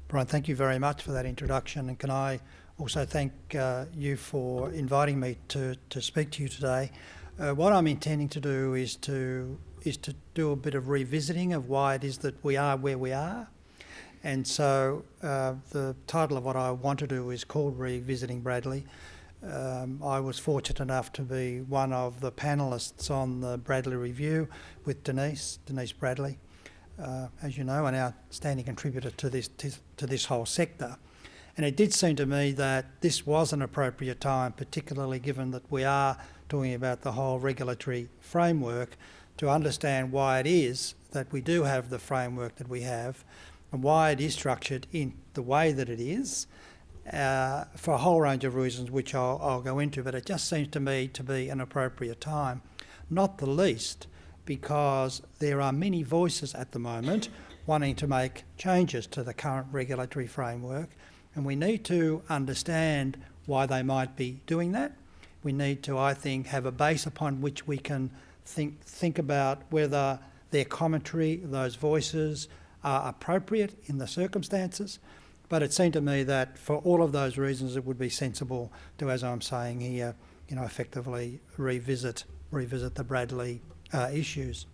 Brian, thank you very much for that introduction, and can I also thank you for inviting me to speak to you today. What I'm intending to do is to do a bit of revisiting of why it is that we are where we are. And so the title of what I want to do is called Revisiting Bradley. I was fortunate enough to be one of the panellists on the Bradley Review with Denise Bradley, as you know, an outstanding contributor to this whole sector. And it did seem to me that this was an appropriate time, particularly given that we are talking about the whole regulatory framework, to understand why it is that we do have the framework that we have and why it is structured in the way that it is, for a whole range of reasons which I'll go into, but it just seems to me to be an appropriate time, not the least because there are many voices at the moment wanting to make changes to the current regulatory framework, and we need to understand why they might be doing that. We need to, I think, have a base upon which we can think about whether their commentary, those voices, are appropriate in the circumstances. But it seemed to me that for all of those reasons, it would be sensible to, as I'm saying here, effectively revisit the Bradley issues.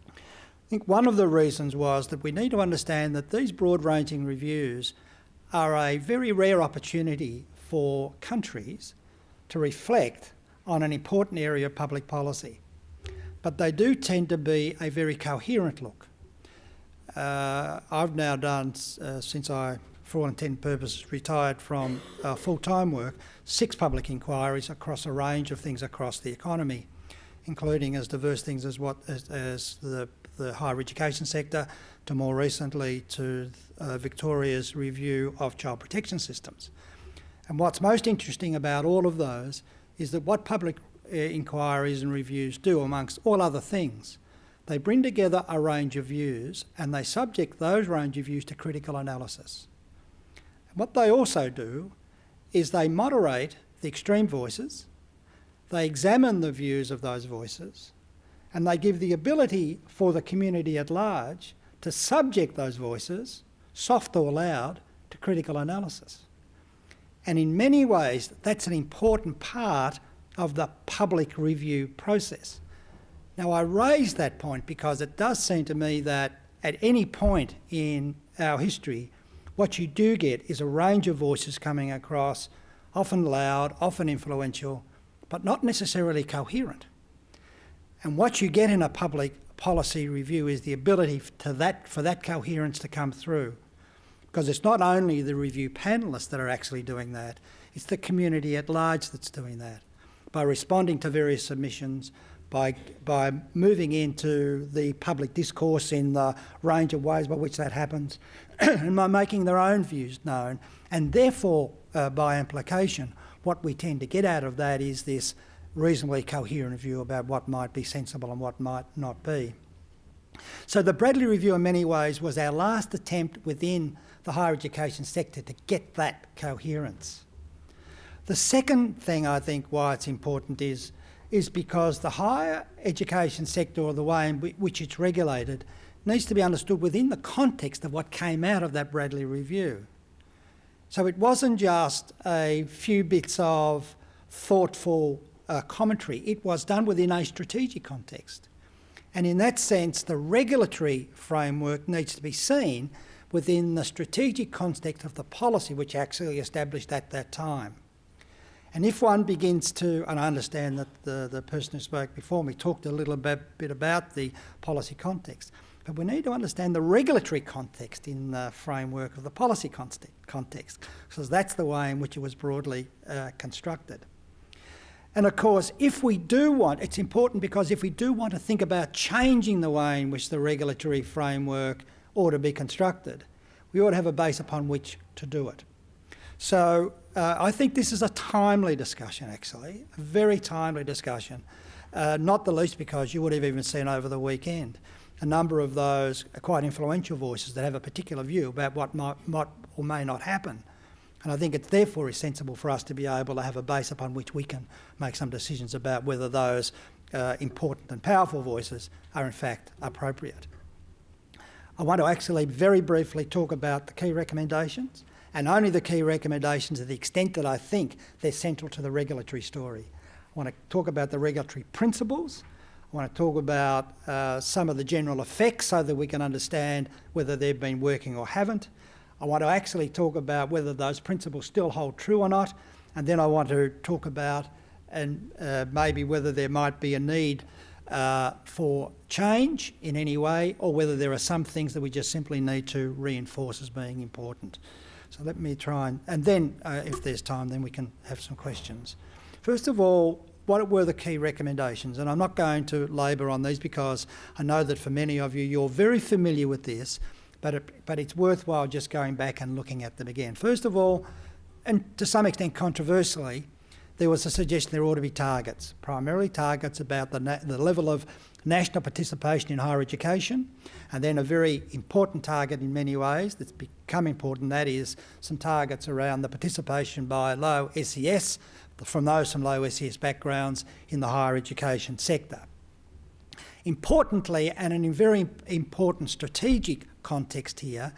I think one of the reasons was that we need to understand that these broad-ranging reviews are a very rare opportunity for countries to reflect on an important area of public policy. But they do tend to be a very coherent look. I've now done, since I, for all intent and purposes, retired from full-time work, 6 public inquiries across a range of things across the economy, including as diverse things as the higher education sector, to more recently to Victoria's review of child protection systems. And what's most interesting about all of those is that what public inquiries and reviews do, amongst all other things, they bring together a range of views and they subject those range of views to critical analysis. And what they also do is they moderate the extreme voices, they examine the views of those voices, and they give the ability for the community at large to subject those voices, soft or loud, to critical analysis. And in many ways, that's an important part of the public review process. Now, I raise that point because it does seem to me that at any point in our history, what you do get is a range of voices coming across, often loud, often influential, but not necessarily coherent. And what you get in a public policy review is the ability for that coherence to come through. Because it's not only the review panellists that are actually doing that, it's the community at large that's doing that. By responding to various submissions, by moving into the public discourse in the range of ways by which that happens, and by making their own views known. And therefore, by implication, what we tend to get out of that is this reasonably coherent view about what might be sensible and what might not be. So the Bradley Review in many ways was our last attempt within the higher education sector to get that coherence. The second thing I think why it's important is because the higher education sector, or the way in which it's regulated, needs to be understood within the context of what came out of that Bradley Review. So it wasn't just a few bits of thoughtful commentary, it was done within a strategic context. And in that sense, the regulatory framework needs to be seen within the strategic context of the policy which actually established at that time. And if one begins to, and I understand that the person who spoke before me talked a little bit about the policy context, but we need to understand the regulatory context in the framework of the policy context, because that's the way in which it was broadly constructed. And of course, if we do want, it's important because if we do want to think about changing the way in which the regulatory framework ought to be constructed, we ought to have a base upon which to do it. So I think this is a timely discussion, actually, a very timely discussion, not the least because you would have even seen over the weekend a number of those quite influential voices that have a particular view about what might or may not happen. And I think it therefore is sensible for us to be able to have a base upon which we can make some decisions about whether those important and powerful voices are in fact appropriate. I want to actually very briefly talk about the key recommendations, and only the key recommendations to the extent that I think they're central to the regulatory story. I want to talk about the regulatory principles. I want to talk about some of the general effects so that we can understand whether they've been working or haven't. I want to actually talk about whether those principles still hold true or not, and then I want to talk about maybe whether there might be a need for change in any way, or whether there are some things that we just simply need to reinforce as being important. So let me try and then if there's time, then we can have some questions. First of all, what were the key recommendations? And I'm not going to labour on these because I know that for many of you, you're very familiar with this, but it's worthwhile just going back and looking at them again. First of all, and to some extent controversially, there was a suggestion there ought to be targets, primarily targets about the level of national participation in higher education, and then a very important target in many ways that's become important, that is some targets around the participation by low SES, from those from low SES backgrounds in the higher education sector. Importantly, and in a very important strategic context here,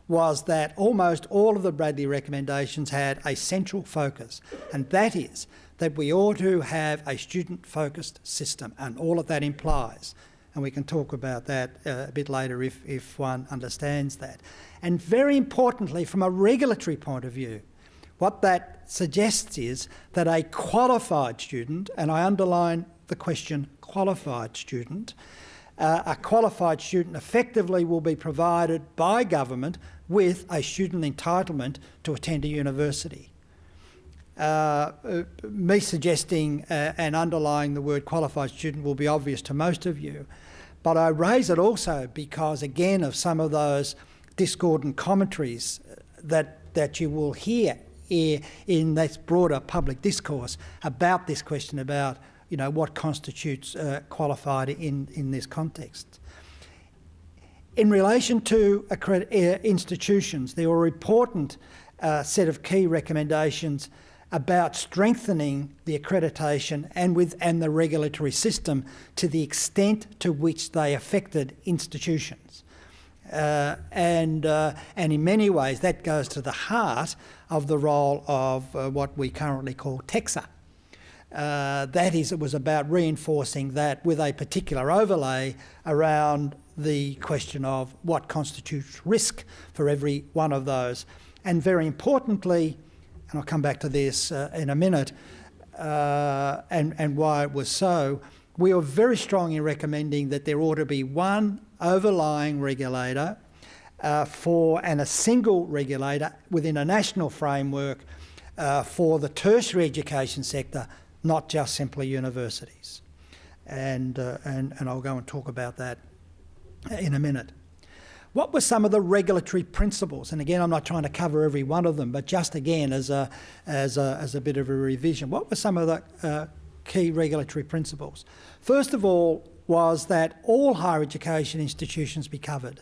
was that almost all of the Bradley recommendations had a central focus, and that is that we ought to have a student-focused system, and all of that implies, and we can talk about that a bit later if one understands that. And very importantly, from a regulatory point of view, what that suggests is that a qualified student, and I underline the question qualified student, a qualified student effectively will be provided by government with a student entitlement to attend a university. Me suggesting and underlying the word qualified student will be obvious to most of you, but I raise it also because, again, of some of those discordant commentaries that you will hear in this broader public discourse about this question about, you know, what constitutes qualified in this context. In relation to institutions, there were an important set of key recommendations about strengthening the accreditation and the regulatory system to the extent to which they affected institutions. And in many ways that goes to the heart of the role of what we currently call TEXA. That is, it was about reinforcing that with a particular overlay around the question of what constitutes risk for every one of those. And very importantly, and I'll come back to this in a minute, and why it was so, we are very strong in recommending that there ought to be one overlying regulator and a single regulator within a national framework for the tertiary education sector, not just simply universities. And I'll go and talk about that in a minute. What were some of the regulatory principles? And again, I'm not trying to cover every one of them, but just again as a bit of a revision, what were some of the key regulatory principles? First of all was that all higher education institutions be covered.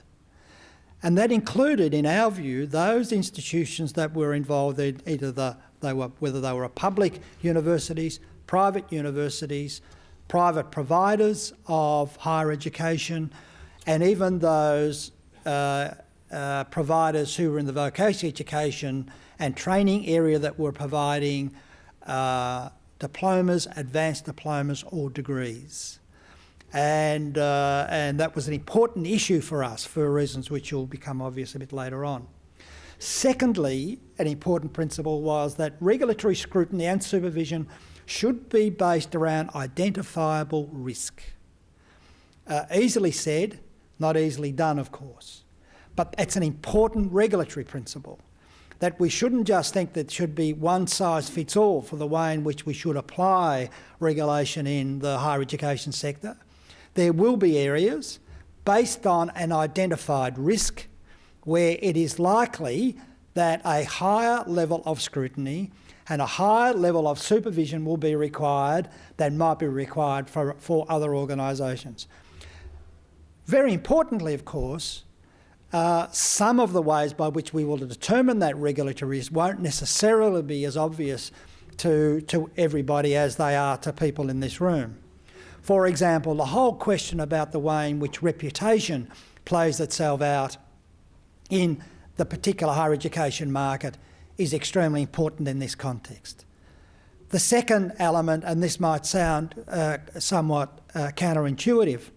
And that included, in our view, those institutions that were involved in whether they were public universities, private providers of higher education, and even those providers who were in the vocational education and training area that were providing diplomas, advanced diplomas or degrees. And that was an important issue for us for reasons which will become obvious a bit later on. Secondly, an important principle was that regulatory scrutiny and supervision should be based around identifiable risk. Easily said, not easily done, of course. But it's an important regulatory principle that we shouldn't just think that should be one size fits all for the way in which we should apply regulation in the higher education sector. There will be areas based on an identified risk where it is likely that a higher level of scrutiny and a higher level of supervision will be required than might be required for other organisations. Very importantly, of course, some of the ways by which we will determine that regulatory risk won't necessarily be as obvious to everybody as they are to people in this room. For example, the whole question about the way in which reputation plays itself out in the particular higher education market is extremely important in this context. The second element, and this might sound somewhat counterintuitive,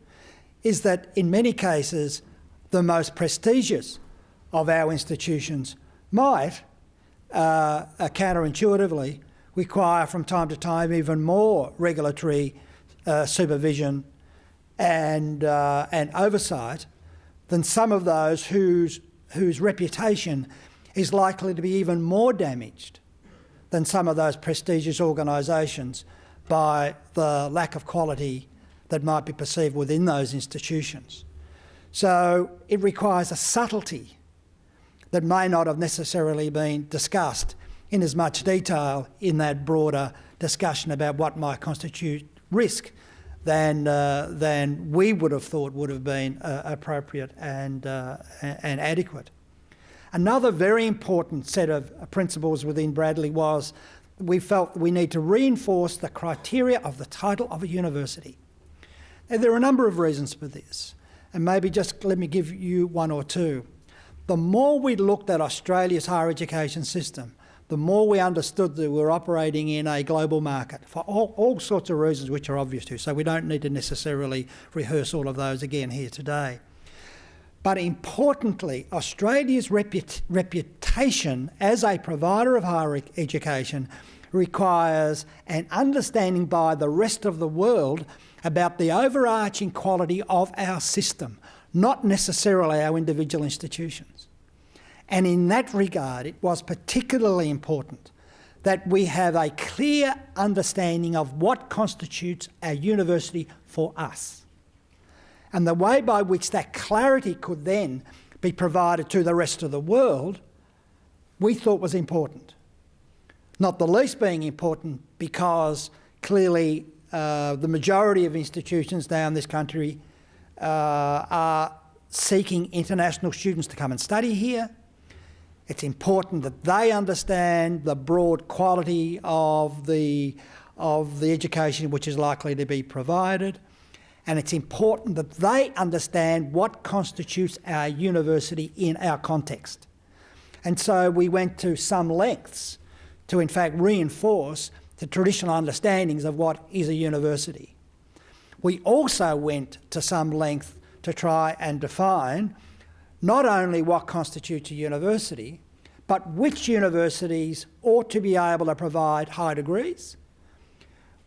is that in many cases the most prestigious of our institutions might, counterintuitively, require from time to time even more regulatory supervision and oversight than some of those whose reputation is likely to be even more damaged than some of those prestigious organisations by the lack of quality that might be perceived within those institutions. So it requires a subtlety that may not have necessarily been discussed in as much detail in that broader discussion about what might constitute risk than we would have thought would have been appropriate and adequate. Another very important set of principles within Bradley was we felt we need to reinforce the criteria of the title of a university. Now, there are a number of reasons for this, and maybe just let me give you one or two. The more we looked at Australia's higher education system, the more we understood that we're operating in a global market for all sorts of reasons which are obvious to us, so we don't need to necessarily rehearse all of those again here today. But importantly, Australia's reputation as a provider of higher education requires an understanding by the rest of the world about the overarching quality of our system, not necessarily our individual institutions. And in that regard, it was particularly important that we have a clear understanding of what constitutes our university for us. And the way by which that clarity could then be provided to the rest of the world, we thought was important. Not the least being important because clearly the majority of institutions now in this country are seeking international students to come and study here. It's important that they understand the broad quality of the education which is likely to be provided. And it's important that they understand what constitutes our university in our context. And so we went to some lengths to in fact reinforce the traditional understandings of what is a university. We also went to some length to try and define not only what constitutes a university, but which universities ought to be able to provide high degrees,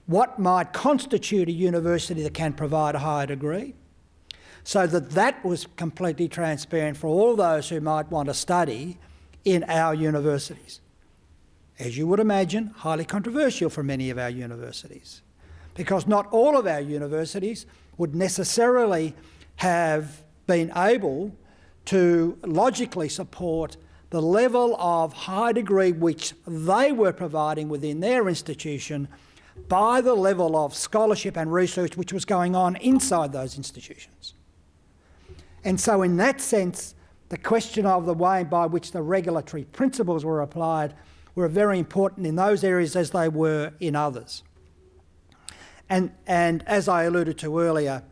what might constitute a university that can provide a higher degree, so that was completely transparent for all those who might want to study in our universities. As you would imagine, highly controversial for many of our universities, because not all of our universities would necessarily have been able to logically support the level of high degree which they were providing within their institution by the level of scholarship and research which was going on inside those institutions. And so in that sense, the question of the way by which the regulatory principles were applied were very important in those areas as they were in others. And as I alluded to earlier,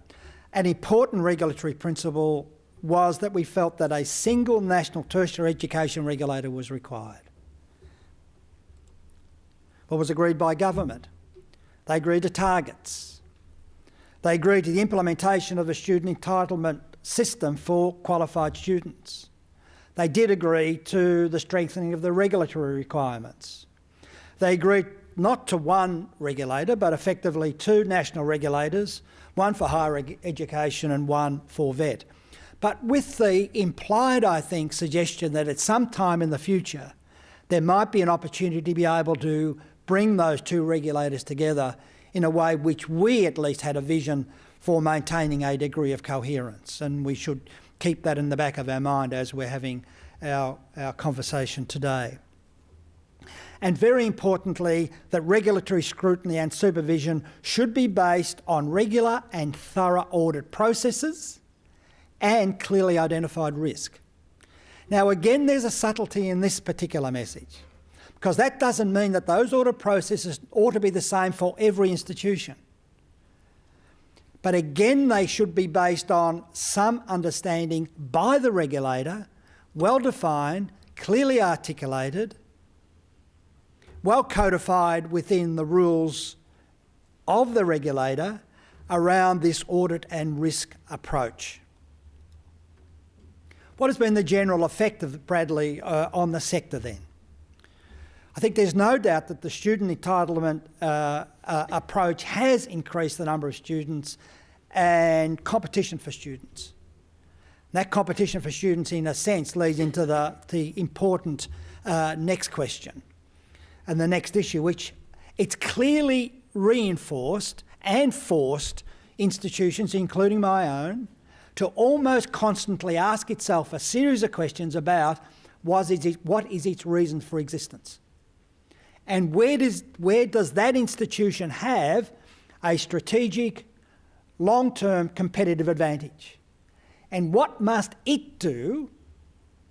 an important regulatory principle was that we felt that a single national tertiary education regulator was required. What was agreed by government? They agreed to targets. They agreed to the implementation of a student entitlement system for qualified students. They did agree to the strengthening of the regulatory requirements. They agreed not to one regulator, but effectively two national regulators, one for higher education and one for VET. But with the implied, I think, suggestion that at some time in the future, there might be an opportunity to be able to bring those two regulators together in a way which we at least had a vision for maintaining a degree of coherence. And we should keep that in the back of our mind as we're having our conversation today. And very importantly, that regulatory scrutiny and supervision should be based on regular and thorough audit processes and clearly identified risk. Now again, there's a subtlety in this particular message, because that doesn't mean that those audit processes ought to be the same for every institution. But again, they should be based on some understanding by the regulator, well defined, clearly articulated, well codified within the rules of the regulator around this audit and risk approach. What has been the general effect of Bradley on the sector then? I think there's no doubt that the student entitlement approach has increased the number of students and competition for students. That competition for students, in a sense, leads into the important next question and the next issue, which it's clearly reinforced and forced institutions, including my own, to almost constantly ask itself a series of questions about what is its reason for existence, and where does that institution have a strategic, long-term competitive advantage, and what must it do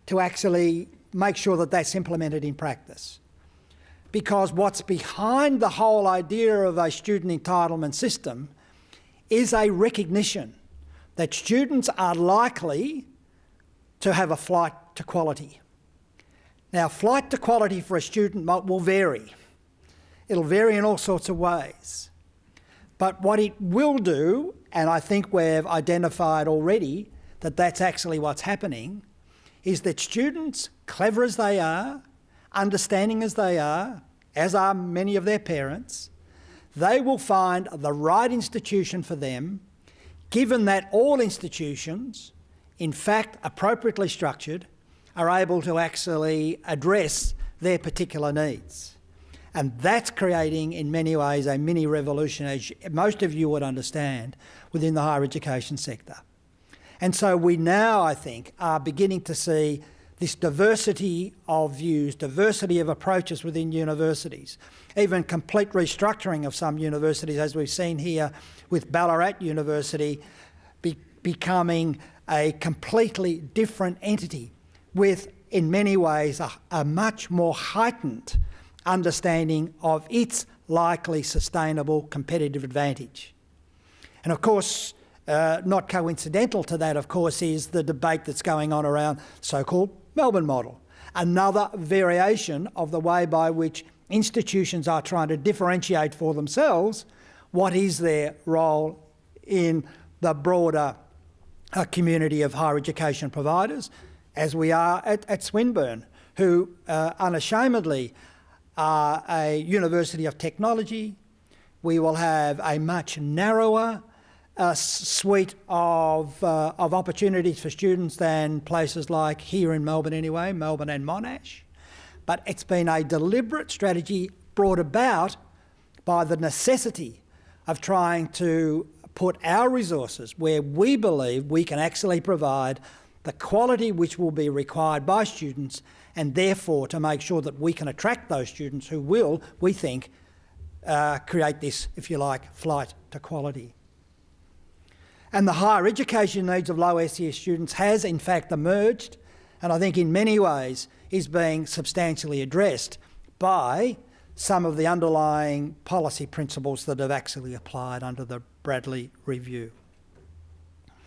to actually make sure that that's implemented in practice. Because what's behind the whole idea of a student entitlement system is a recognition that students are likely to have a flight to quality. Now, flight to quality for a student will vary. It'll vary in all sorts of ways. But what it will do, and I think we've identified already that that's actually what's happening, is that students, clever as they are, understanding as they are, as are many of their parents, they will find the right institution for them, given that all institutions, in fact appropriately structured, are able to actually address their particular needs. And that's creating, in many ways, a mini revolution, as most of you would understand, within the higher education sector. And so we now, I think, are beginning to see this diversity of views, diversity of approaches within universities, even complete restructuring of some universities, as we've seen here with Ballarat University becoming a completely different entity with, in many ways, a much more heightened understanding of its likely sustainable competitive advantage. And of course, not coincidental to that, of course, is the debate that's going on around so-called Melbourne model, another variation of the way by which institutions are trying to differentiate for themselves what is their role in the broader community of higher education providers, as we are at Swinburne, who unashamedly are a university of technology. We will have a much narrower suite of opportunities for students than places like here in Melbourne anyway, Melbourne and Monash. But it's been a deliberate strategy brought about by the necessity of trying to put our resources where we believe we can actually provide the quality which will be required by students, and therefore to make sure that we can attract those students who will, we think, create this, if you like, flight to quality. And the higher education needs of low SES students has in fact emerged, and I think in many ways is being substantially addressed by some of the underlying policy principles that have actually applied under the Bradley Review.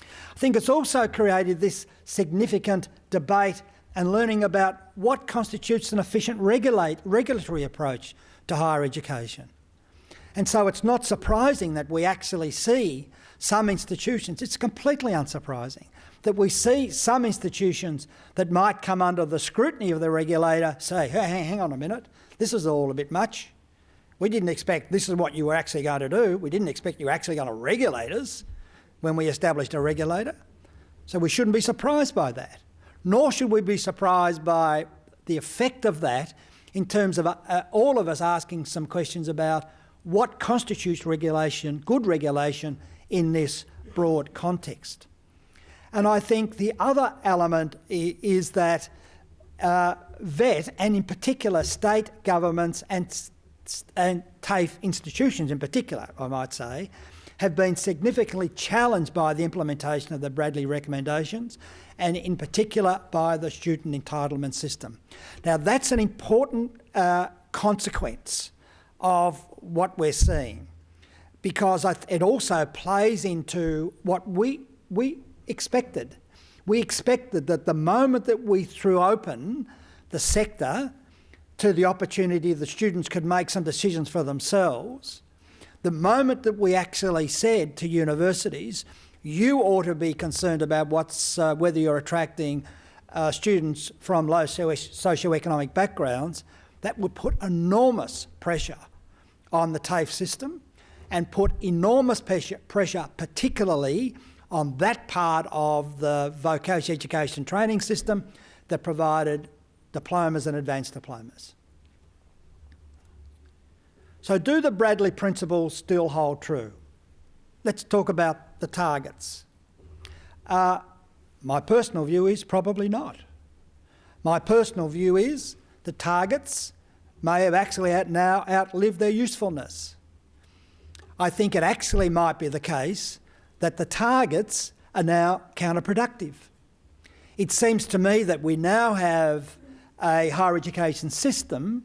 I think it's also created this significant debate and learning about what constitutes an efficient regulatory approach to higher education. And so it's not surprising that we actually see some institutions, it's completely unsurprising, that we see some institutions that might come under the scrutiny of the regulator say, hey, hang on a minute, this is all a bit much. We didn't expect this is what you were actually going to do. We didn't expect you were actually going to regulate us when we established a regulator. So we shouldn't be surprised by that. Nor should we be surprised by the effect of that in terms of all of us asking some questions about what constitutes regulation, good regulation, in this broad context. And I think the other element is that VET, and in particular state governments and TAFE institutions in particular, I might say, have been significantly challenged by the implementation of the Bradley recommendations, and in particular by the student entitlement system. Now that's an important consequence of what we're seeing, because it also plays into what we expected. We expected that the moment that we threw open the sector to the opportunity that students could make some decisions for themselves, the moment that we actually said to universities, you ought to be concerned about whether you're attracting students from low socioeconomic backgrounds, that would put enormous pressure on the TAFE system and put enormous pressure particularly on that part of the vocational education training system that provided diplomas and advanced diplomas. So do the Bradley principles still hold true? Let's talk about the targets. My personal view is probably not. My personal view is the targets may have actually now outlived their usefulness. I think it actually might be the case that the targets are now counterproductive. It seems to me that we now have a higher education system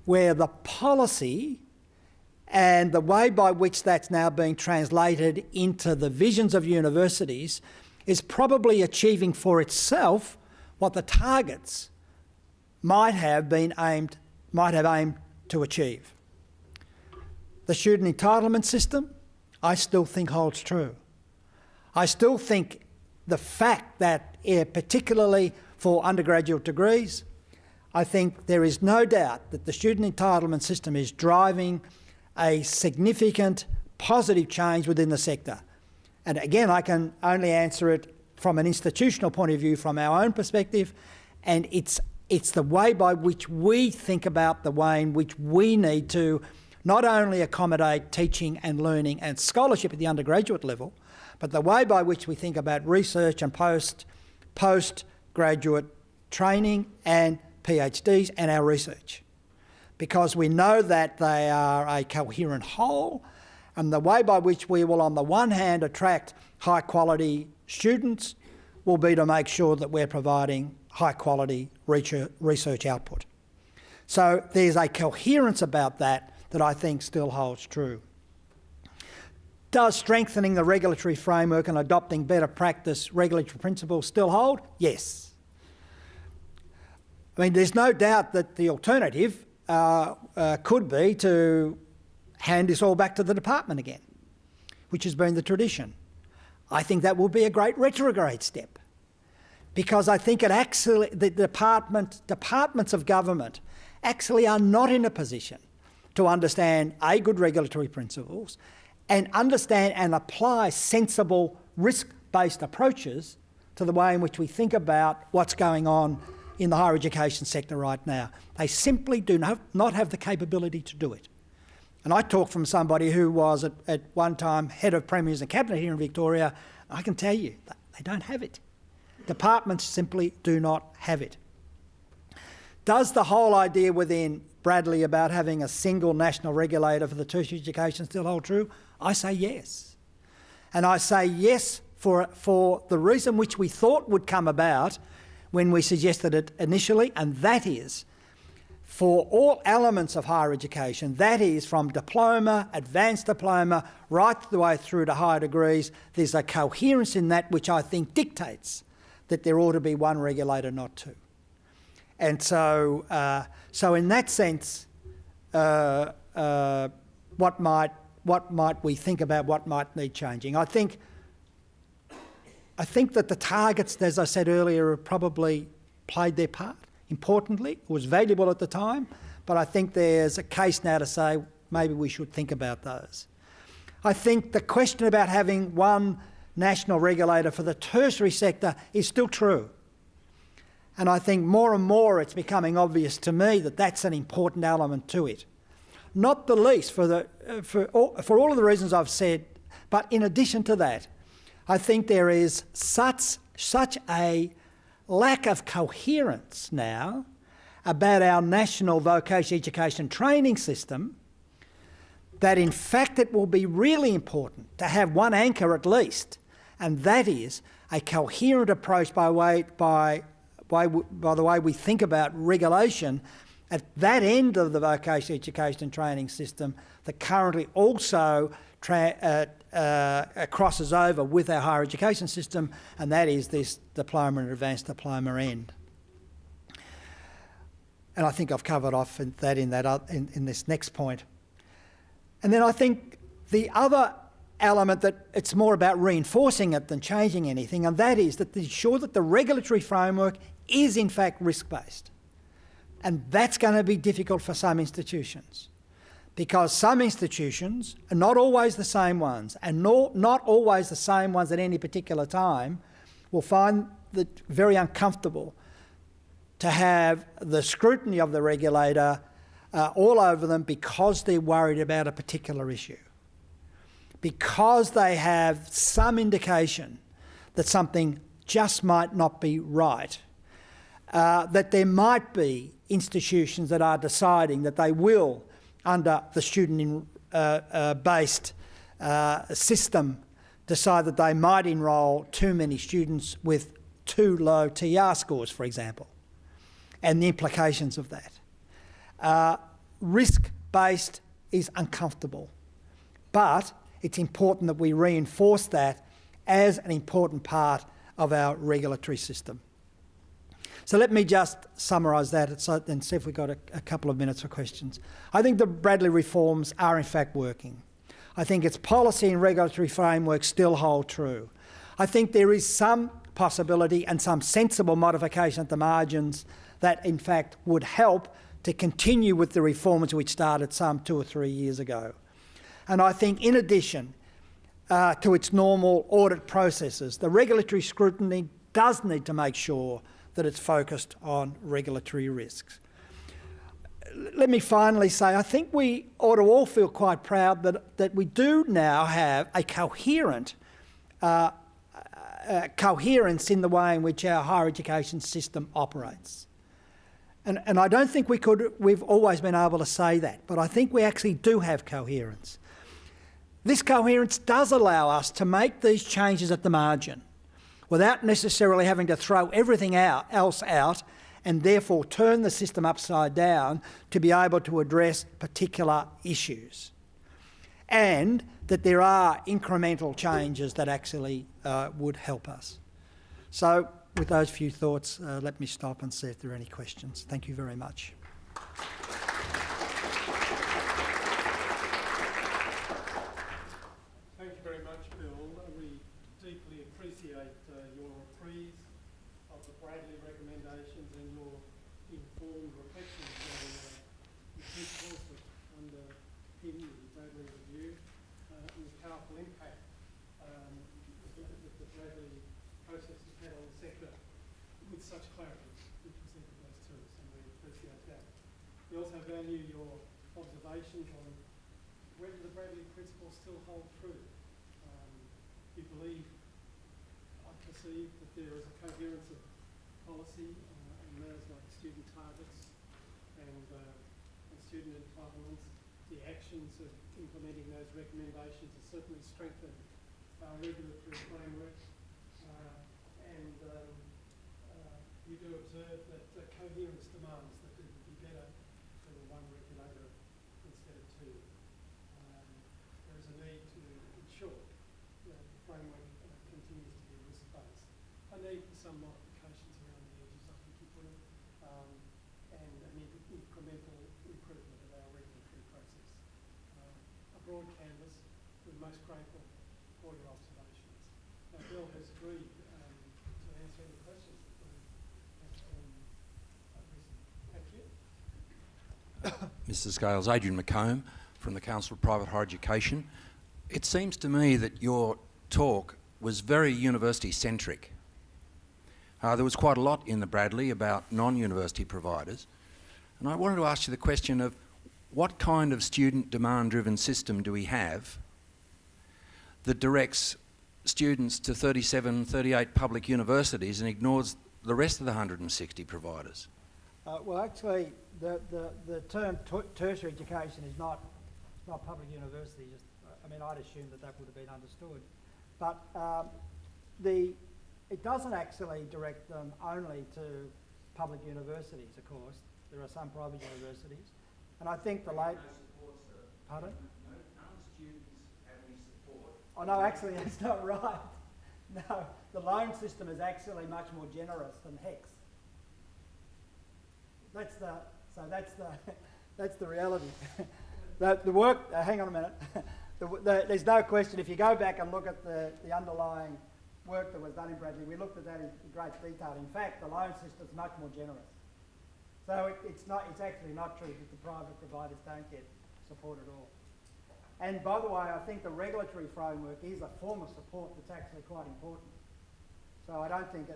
where the policy and the way by which that's now being translated into the visions of universities is probably achieving for itself what the targets might have aimed to achieve. The student entitlement system, I still think holds true. I still think the fact that, particularly for undergraduate degrees, I think there is no doubt that the student entitlement system is driving a significant positive change within the sector. And again, I can only answer it from an institutional point of view, from our own perspective, and it's the way by which we think about the way in which we need to not only accommodate teaching and learning and scholarship at the undergraduate level, but the way by which we think about research and postgraduate training and PhDs and our research. Because we know that they are a coherent whole, and the way by which we will, on the one hand, attract high-quality students will be to make sure that we're providing high-quality research output. So there's a coherence about that I think still holds true. Does strengthening the regulatory framework and adopting better practice regulatory principles still hold? Yes. I mean, there's no doubt that the alternative could be to hand this all back to the department again, which has been the tradition. I think that would be a great retrograde step, because I think the departments of government actually are not in a position to understand good regulatory principles and understand and apply sensible risk-based approaches to the way in which we think about what's going on in the higher education sector right now. They simply do not have the capability to do it. And I talk from somebody who was at one time head of premiers and cabinet here in Victoria. I can tell you that they don't have it. Departments simply do not have it. Does the whole idea within Bradley about having a single national regulator for the tertiary education still hold true? I say yes. And I say yes for the reason which we thought would come about when we suggested it initially, and that is for all elements of higher education, that is from diploma, advanced diploma, right the way through to higher degrees, there's a coherence in that which I think dictates that there ought to be one regulator, not two. And so in that sense, what might we think about what might need changing? I think that the targets, as I said earlier, have probably played their part. Importantly, it was valuable at the time, but I think there's a case now to say maybe we should think about those. I think the question about having one national regulator for the tertiary sector is still true. And I think more and more it's becoming obvious to me that that's an important element to it. Not the least for all of the reasons I've said, but in addition to that, I think there is such a lack of coherence now about our national vocational education training system that in fact it will be really important to have one anchor at least, and that is a coherent approach by the way we think about regulation at that end of the vocational education training system that currently also crosses over with our higher education system, and that is this diploma and advanced diploma end. And I think I've covered off in this next point. And then I think the other element that it's more about reinforcing it than changing anything, and that is that to ensure that the regulatory framework is in fact risk-based. And that's going to be difficult for some institutions, because some institutions are not always the same ones, and not always the same ones at any particular time, will find it very uncomfortable to have the scrutiny of the regulator all over them because they're worried about a particular issue, because they have some indication that something just might not be right, that there might be institutions that are deciding that they will, under the student-based system, decide that they might enrol too many students with too low TR scores, for example, and the implications of that. Risk-based is uncomfortable, but it's important that we reinforce that as an important part of our regulatory system. So let me just summarise that and see if we've got a couple of minutes for questions. I think the Bradley reforms are in fact working. I think its policy and regulatory framework still hold true. I think there is some possibility and some sensible modification at the margins that in fact would help to continue with the reforms which started some 2 or 3 years ago. And I think in addition to its normal audit processes, the regulatory scrutiny does need to make sure that it's focused on regulatory risks. Let me finally say, I think we ought to all feel quite proud that we do now have a coherence in the way in which our higher education system operates. And I don't think we've always been able to say that, but I think we actually do have coherence. This coherence does allow us to make these changes at the margin without necessarily having to throw everything else out and therefore turn the system upside down to be able to address particular issues. And that there are incremental changes that actually would help us. So with those few thoughts, let me stop and see if there are any questions. Thank you very much. Thank you very much, Bill. We deeply appreciate your reprise of the Bradley recommendations and your informed reflections on the principles that underpin the Bradley review and the powerful impact that the Bradley process has had on the sector with such clarity. You presented those to us, and we appreciate that. We also value your observations on whether the Bradley principles still hold true. You believe, I perceive, that there is a coherence of policy on matters like student targets and student entitlements. The actions of implementing those recommendations have certainly strengthened our regulatory framework. And you do observe that coherence demands that it would be better for one regulator instead of two. There is a need to ensure that the framework continues to be risk-based. A need for some modifications around the edges, I think you put it, and an incremental improvement of our regulatory process. A broad canvas, we're most grateful for your observations. Now, Bill has agreed to answer any questions that we have arisen. Thank you. Mr. Scales, Adrian McComb from the Council of Private Higher Education. It seems to me that your talk was very university-centric. There was quite a lot in the Bradley about non-university providers, and I wanted to ask you the question of what kind of student demand-driven system do we have that directs students to 37, 38 public universities and ignores the rest of the 160 providers? Well, actually, the term tertiary education is not public university. I mean, I'd assume that would have been understood. But it doesn't actually direct them only to public universities, of course. There are some private universities. And I think the late... No support, sir. Pardon? None of the students have any Oh no, actually that's not right. No, the loan system is actually much more generous than HECS. That's the reality. The work, hang on a minute. There's no question, if you go back and look at the underlying work that was done in Bradley, we looked at that in great detail. In fact, the loan system is much more generous. So it's actually not true that the private providers don't get support at all. And by the way, I think the regulatory framework is a form of support that's actually quite important. So I don't think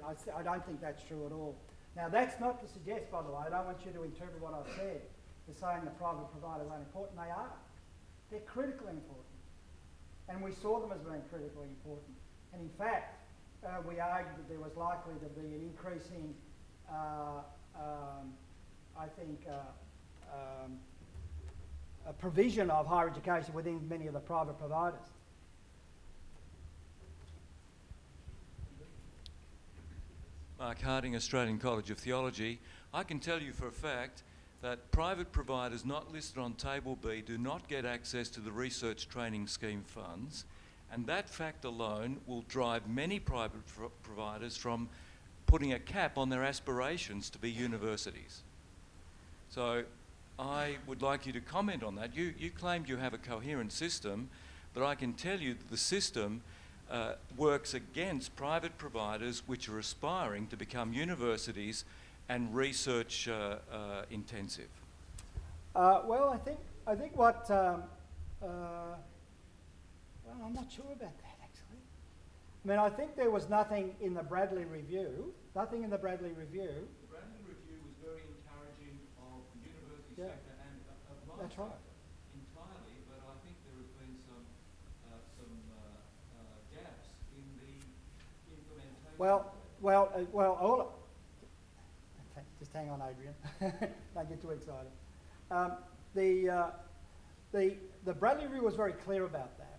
that's true at all. Now that's not to suggest, by the way, I don't want you to interpret what I've said as saying the private providers aren't important. They are. They're critically important. And we saw them as being critically important. And in fact, we argued that there was likely to be an increasing, a provision of higher education within many of the private providers. Mark Harding, Australian College of Theology. I can tell you for a fact that private providers not listed on Table B do not get access to the Research Training Scheme funds, and that fact alone will drive many private providers from putting a cap on their aspirations to be universities. So I would like you to comment on that. You claimed you have a coherent system, but I can tell you that the system works against private providers which are aspiring to become universities and research intensive. Well, I think what well, I'm not sure about that actually. I mean, I think there was nothing in the Bradley Review. The Bradley Review was very encouraging of the university Yeah. sector and of my That's right. sector entirely, but I think there has been some gaps in the implementation. Just hang on, Adrian. Don't get too excited. The Bradley Review was very clear about that,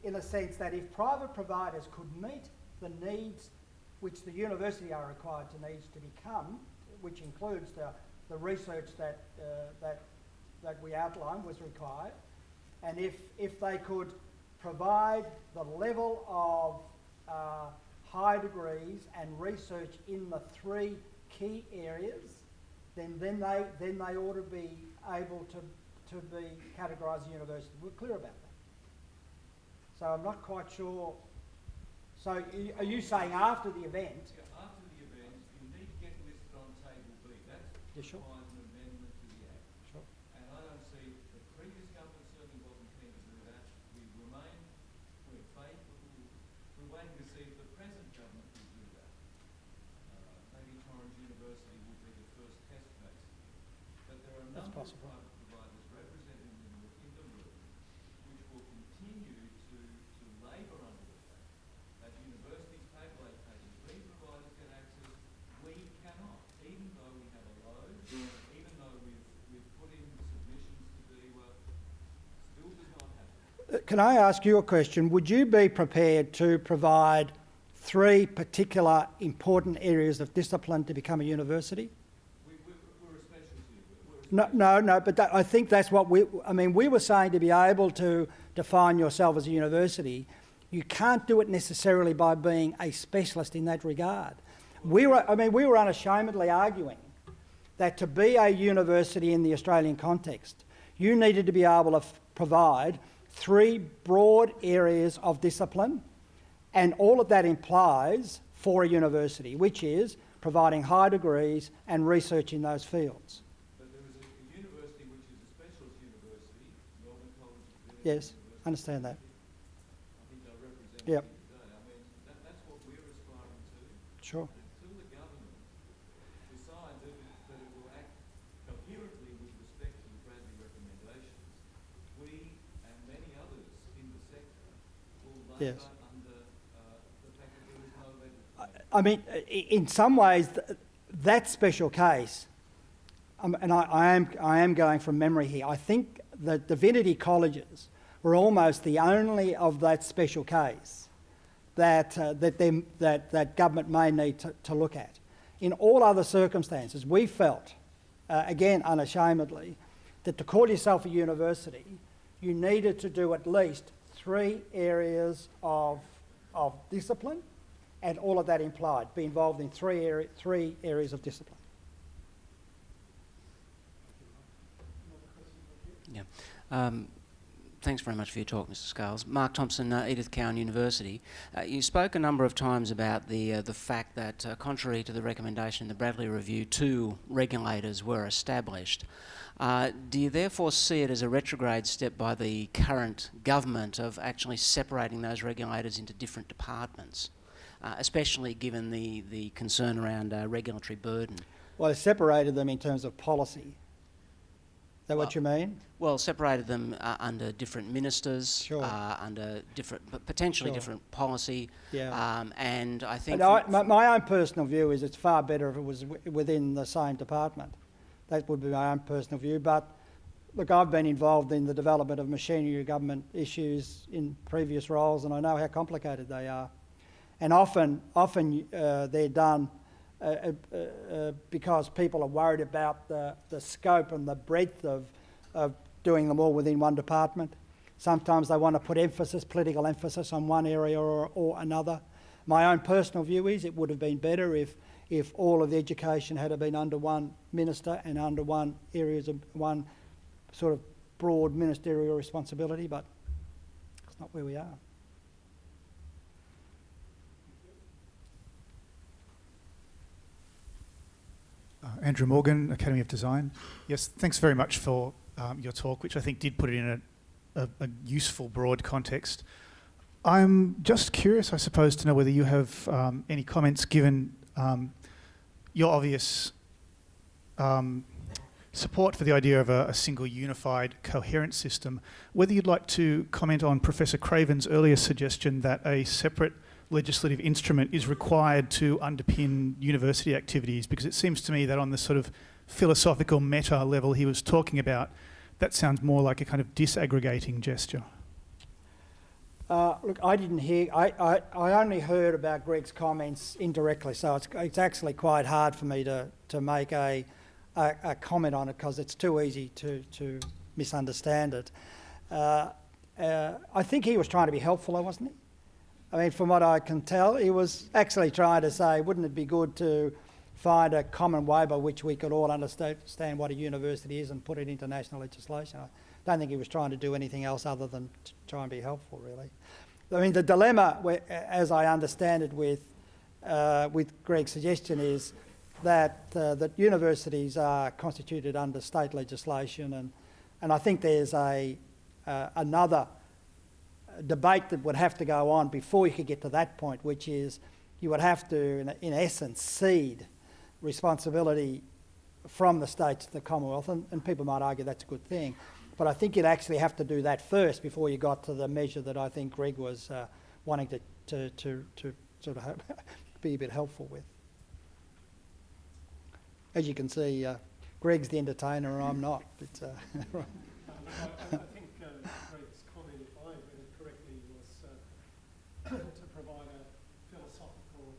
in the sense that if private providers could meet the needs which the university are required to become, which includes the research that we outlined was required, and if they could provide the level of high degrees and research in the three key areas, then they ought to be able to be categorised as university. We're clear about that. So I'm not quite sure. So are you saying after the event? Yeah, after the event, you need to get listed on Table B. That's Yeah, sure. requires an amendment to the Act. Sure. And I don't see, the previous government certainly wasn't keen to do that. We're waiting to see if the present government will do that. Maybe Torrens University will be the first test case. But there are a That's number possible. of private providers represented in the room which will continue to labour under the fact that universities, Table A Table B providers get access, we cannot, even though we have a load, even though we've put in submissions to DEWA, still does not happen. Can I ask you a question? Would you be prepared to provide three particular important areas of discipline to become a university? We're a specialty. No, but I think that's what we were saying, to be able to define yourself as a university, you can't do it necessarily by being a specialist in that regard. We were unashamedly arguing that to be a university in the Australian context, you needed to be able to provide three broad areas of discipline, and all of that implies for a university, which is providing high degrees and research in those fields. But there is a university which is a specialist university, Melbourne College of Theatre. Yes, understand that. I think they represent Yep. it today. I mean, that's what we're aspiring to. Sure. Until the government decides that it will act coherently with respect to the Bradley recommendations, we and many others in the sector will labour Yes. under the fact that there is no legislation. I mean, in some ways, that special case, and I am going from memory here, I think the divinity colleges were almost the only of that special case that government may need to look at. In all other circumstances, we felt, again unashamedly, that to call yourself a university, you needed to do at least 3 areas of discipline, and all of that implied. Be involved in three areas of discipline. Yeah. Thanks very much for your talk, Mr. Scales. Mark Thompson, Edith Cowan University. You spoke a number of times about the fact that, contrary to the recommendation in the Bradley Review, 2 regulators were established. Do you therefore see it as a retrograde step by the current government of actually separating those regulators into different departments, especially given the concern around regulatory burden? Well, it separated them in terms of policy. Is that what you mean? Well, separated them under different ministers, Sure. under different, but potentially Sure. different policy. Yeah. And I think... My own personal view is it's far better if it was within the same department. That would be my own personal view. But look, I've been involved in the development of machinery government issues in previous roles, and I know how complicated they are. And often they're done because people are worried about the scope and the breadth of doing them all within one department. Sometimes they want to put political emphasis on one area or another. My own personal view is it would have been better if all of the education had been under one minister and under one sort of broad ministerial responsibility, but it's not where we are. Andrew Morgan, Academy of Design. Yes, thanks very much for your talk, which I think did put it in a useful, broad context. I'm just curious, I suppose, to know whether you have any comments, given your obvious support for the idea of a single, unified, coherent system, whether you'd like to comment on Professor Craven's earlier suggestion that a separate legislative instrument is required to underpin university activities, because it seems to me that on the sort of philosophical meta level he was talking about, that sounds more like a kind of disaggregating gesture. Look, I didn't hear, I only heard about Greg's comments indirectly, so it's actually quite hard for me to make a comment on it, because it's too easy to misunderstand it. I think he was trying to be helpful, though, wasn't he? I mean, from what I can tell, he was actually trying to say, wouldn't it be good to find a common way by which we could all understand what a university is and put it into national legislation? I don't think he was trying to do anything else other than to try and be helpful, really. I mean, the dilemma, as I understand it with Greg's suggestion, is that universities are constituted under state legislation, and I think there's another debate that would have to go on before you could get to that point, which is you would have to, in essence, cede responsibility from the state to the Commonwealth, and people might argue that's a good thing. But I think you'd actually have to do that first before you got to the measure that I think Greg was wanting to sort of be a bit helpful with. As you can see, Greg's the entertainer and I'm not. But, I think Greg's comment, if I read it correctly, was to provide a philosophical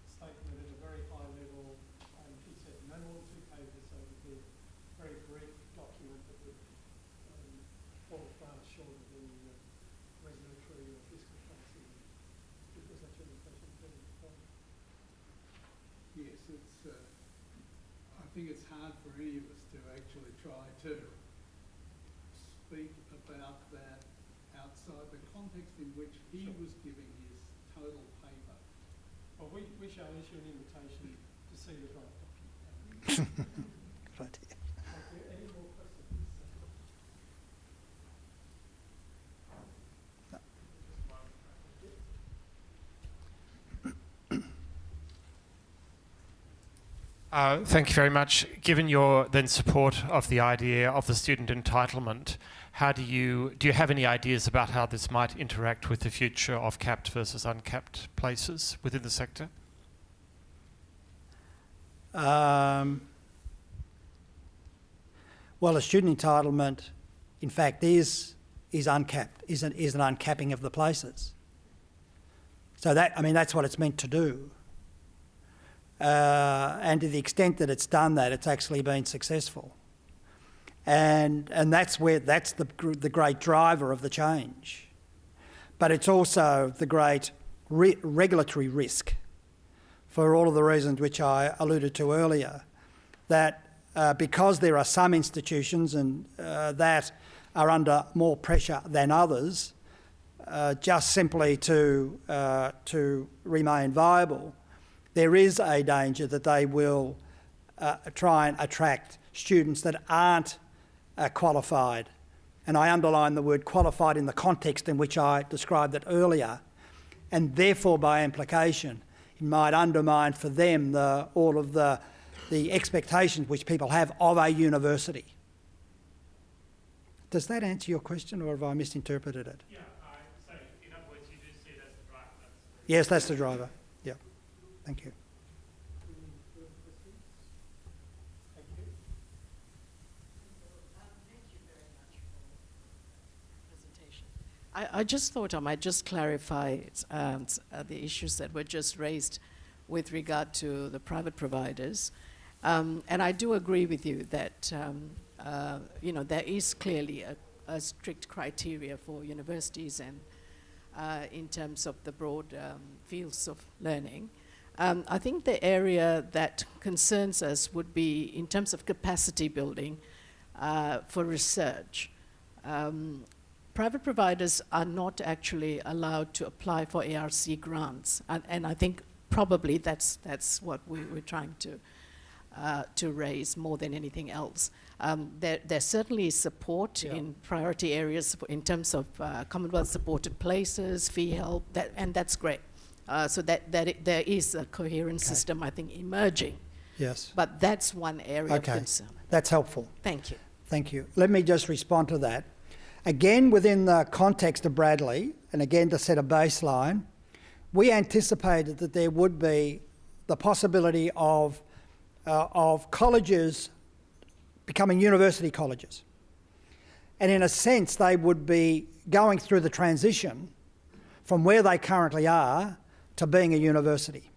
statement at a very high level. He said no more than 2 pages, so it would be a very brief document that would fall far short of the regulatory or fiscal policy. Was that your impression? Yes, I think it's hard for any of us to actually try to speak about that outside the context in which he was giving his total paper. Well, we shall issue an invitation to see the draft document. Good idea. Any more questions? Thank you very much. Given your then support of the idea of the student entitlement, how do you have any ideas about how this might interact with the future of capped versus uncapped places within the sector? Well, a student entitlement, in fact, is uncapped, is an uncapping of the places. So that's what it's meant to do. And to the extent that it's done that, it's actually been successful. And that's the great driver of the change. but it's also the great regulatory risk for all of the reasons which I alluded to earlier, that because there are some institutions and that are under more pressure than others, just simply to remain viable, there is a danger that they will try and attract students that aren't qualified. And I underline the word qualified in the context in which I described it earlier. And therefore, by implication, it might undermine for them all of the expectations which people have of a university. Does that answer your question, or have I misinterpreted it? Yeah, so in other words, you do see it as the driver. Yes, that's the driver. Yeah. Thank you. Any further questions? Thank you. Thank you very much for the presentation. I just thought I might just clarify the issues that were just raised with regard to the private providers. And I do agree with you that there is clearly a strict criteria for universities and in terms of the broad fields of learning. I think the area that concerns us would be in terms of capacity building for research. Private providers are not actually allowed to apply for ARC grants, and I think probably that's what we're trying to raise more than anything else. There certainly is support in priority areas in terms of Commonwealth supported places, fee help, and that's great. So there is a coherent system, I think, emerging. Yes. But that's one area of concern. That's helpful. Thank you. Thank you. Let me just respond to that. Again, within the context of Bradley, and again to set a baseline, we anticipated that there would be the possibility of colleges becoming university colleges. And in a sense, they would be going through the transition from where they currently are to being a university.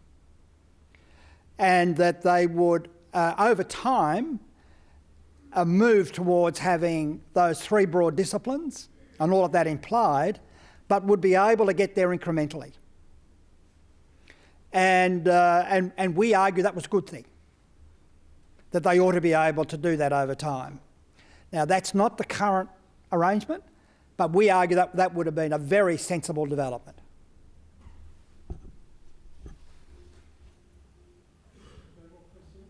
And that they would, over time, move towards having those three broad disciplines and all of that implied, but would be able to get there incrementally. And we argue that was a good thing, that they ought to be able to do that over time. Now, that's not the current arrangement, but we argue that that would have been a very sensible development. No more questions?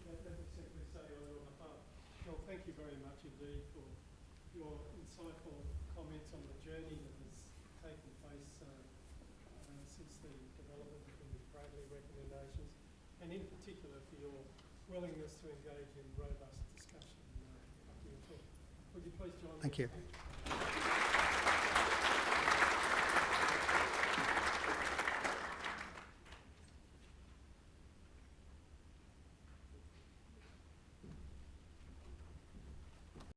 No, let me simply say on your behalf, Joel, thank you very much indeed for your insightful comments on the journey that has taken place since the development of the Bradley recommendations, and in particular for your willingness to engage in robust discussion. Would you please join me? Thank you.